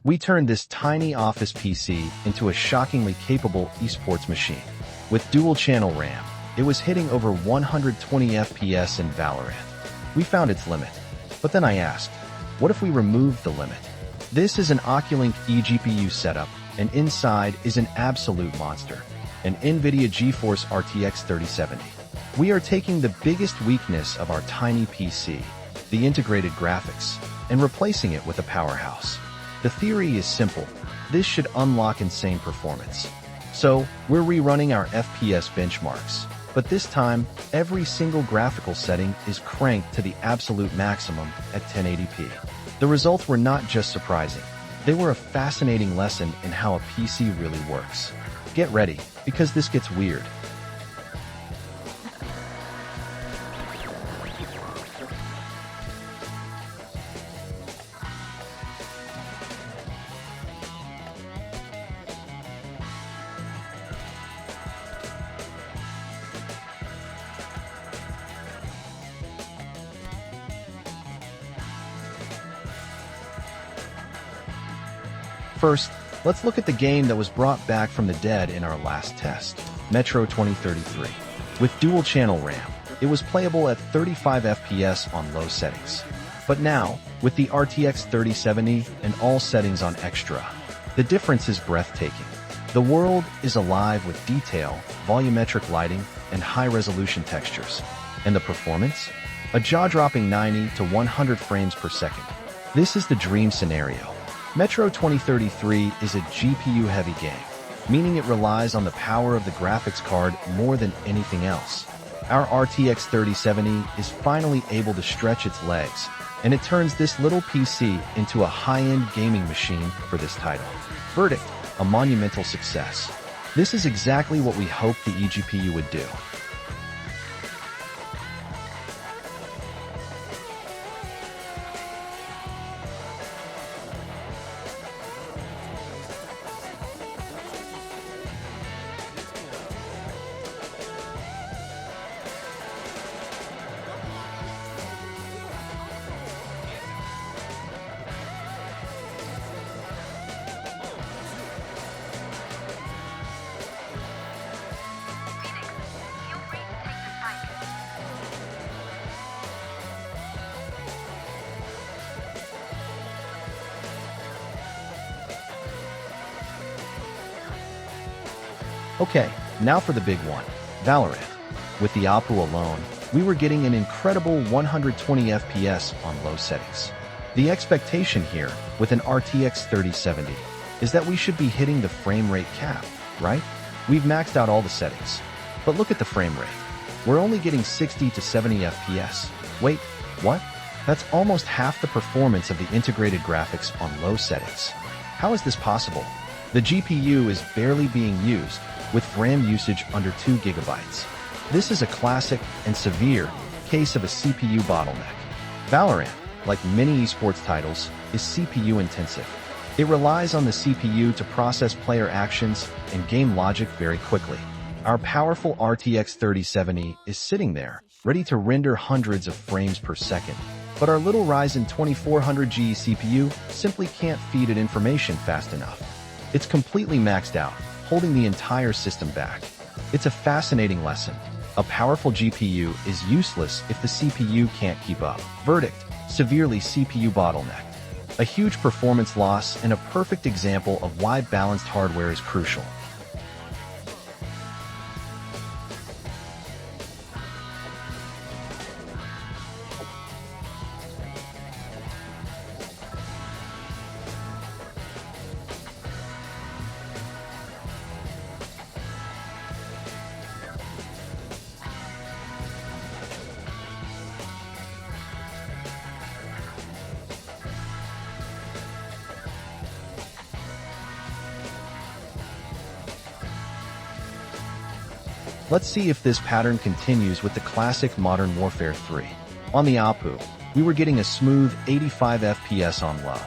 We turned this tiny office PC into a shockingly capable esports machine. With dual-channel RAM, it was hitting over 120 FPS in Valorant. We found its limit. But then I asked, what if we removed the limit? This is an Oculink eGPU setup, and inside is an absolute monster, an NVIDIA GeForce RTX 3070. We are taking the biggest weakness of our tiny PC, the integrated graphics, and replacing it with a powerhouse. The theory is simple. This should unlock insane performance. So, we're rerunning our FPS benchmarks, but this time, every single graphical setting is cranked to the absolute maximum at 1080p. The results were not just surprising. They were a fascinating lesson in how a PC really works. Get ready, because this gets weird. First, let's look at the game that was brought back from the dead in our last test, Metro 2033. With dual-channel RAM, it was playable at 35 FPS on low settings. But now, with the RTX 3070 and all settings on extra, the difference is breathtaking. The world is alive with detail, volumetric lighting, and high-resolution textures. And the performance? A jaw-dropping 90 to 100 frames per second. This is the dream scenario. Metro 2033 is a GPU-heavy game, meaning it relies on the power of the graphics card more than anything else. Our RTX 3070 is finally able to stretch its legs, and it turns this little PC into a high-end gaming machine for this title. Verdict: a monumental success. This is exactly what we hoped the eGPU would do. Okay, now for the big one, Valorant. With the APU alone, we were getting an incredible 120 FPS on low settings. The expectation here, with an RTX 3070, is that we should be hitting the frame rate cap, right? We've maxed out all the settings. But look at the frame rate. We're only getting 60 to 70 FPS. Wait, what? That's almost half the performance of the integrated graphics on low settings. How is this possible? The GPU is barely being used, with RAM usage under 2 GB. This is a classic and severe case of a CPU bottleneck. Valorant, like many esports titles, is CPU intensive. It relies on the CPU to process player actions and game logic very quickly. Our powerful RTX 3070 is sitting there, ready to render hundreds of frames per second. But our little Ryzen 2400G CPU simply can't feed it information fast enough. It's completely maxed out, holding the entire system back. It's a fascinating lesson. A powerful GPU is useless if the CPU can't keep up. Verdict: severely CPU bottlenecked. A huge performance loss and a perfect example of why balanced hardware is crucial. Let's see if this pattern continues with the classic Modern Warfare 3. On the APU, we were getting a smooth 85 FPS on low.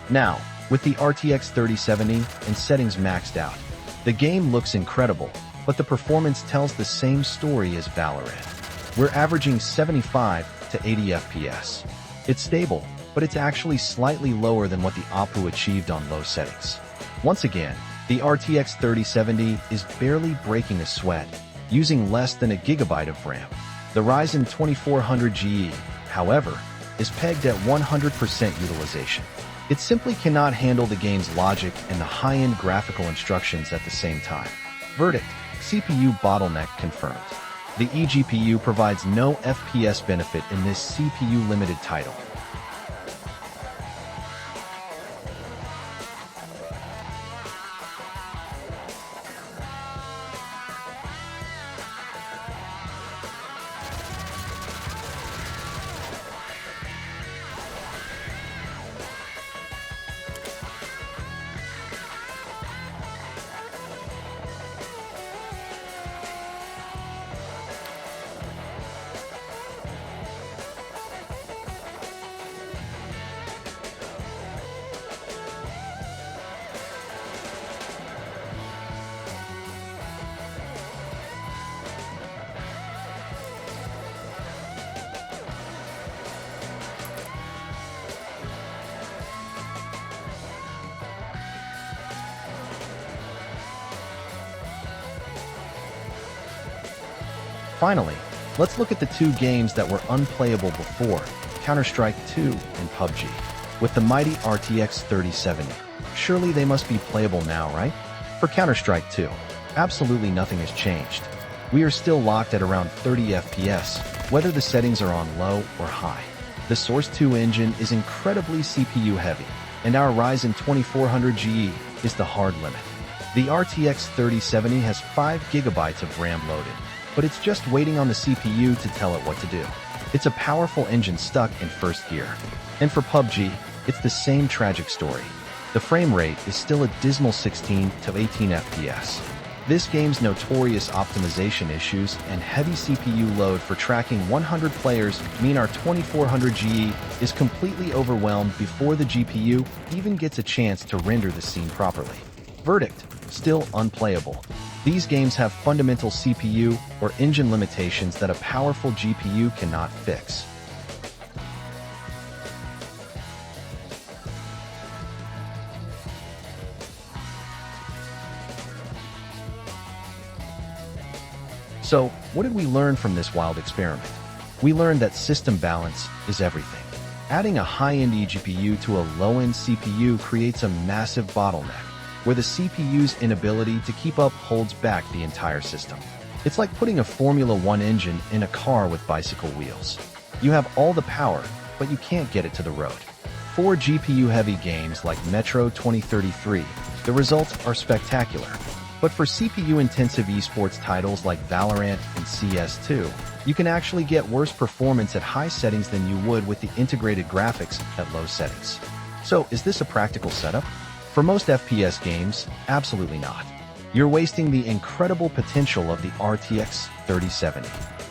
Now, with the RTX 3070 and settings maxed out, the game looks incredible, but the performance tells the same story as Valorant. We're averaging 75 to 80 FPS. It's stable, but it's actually slightly lower than what the APU achieved on low settings. Once again, the RTX 3070 is barely breaking a sweat, using less than a gigabyte of RAM. The Ryzen 2400Ge, however, is pegged at 100% utilization. It simply cannot handle the game's logic and the high-end graphical instructions at the same time. Verdict: CPU bottleneck confirmed. The eGPU provides no FPS benefit in this CPU-limited title. Finally, let's look at the two games that were unplayable before, Counter-Strike 2 and PUBG. With the mighty RTX 3070, surely they must be playable now, right? For Counter-Strike 2, absolutely nothing has changed. We are still locked at around 30 FPS, whether the settings are on low or high. The Source 2 engine is incredibly CPU heavy, and our Ryzen 2400Ge is the hard limit. The RTX 3070 has 5 GB of RAM loaded, but it's just waiting on the CPU to tell it what to do. It's a powerful engine stuck in first gear. And for PUBG, it's the same tragic story. The frame rate is still a dismal 16 to 18 FPS. This game's notorious optimization issues and heavy CPU load for tracking 100 players mean our 2400Ge is completely overwhelmed before the GPU even gets a chance to render the scene properly. Verdict: still unplayable. These games have fundamental CPU or engine limitations that a powerful GPU cannot fix. So, what did we learn from this wild experiment? We learned that system balance is everything. Adding a high-end eGPU to a low-end CPU creates a massive bottleneck, where the CPU's inability to keep up holds back the entire system. It's like putting a Formula One engine in a car with bicycle wheels. You have all the power, but you can't get it to the road. For GPU-heavy games like Metro 2033, the results are spectacular. But for CPU-intensive esports titles like Valorant and CS2, you can actually get worse performance at high settings than you would with the integrated graphics at low settings. So, is this a practical setup? For most FPS games, absolutely not. You're wasting the incredible potential of the RTX 3070.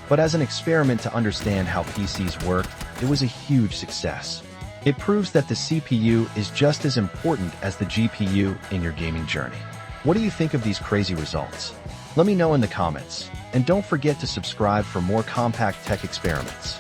But as an experiment to understand how PCs work, it was a huge success. It proves that the CPU is just as important as the GPU in your gaming journey. What do you think of these crazy results? Let me know in the comments, and don't forget to subscribe for more compact tech experiments.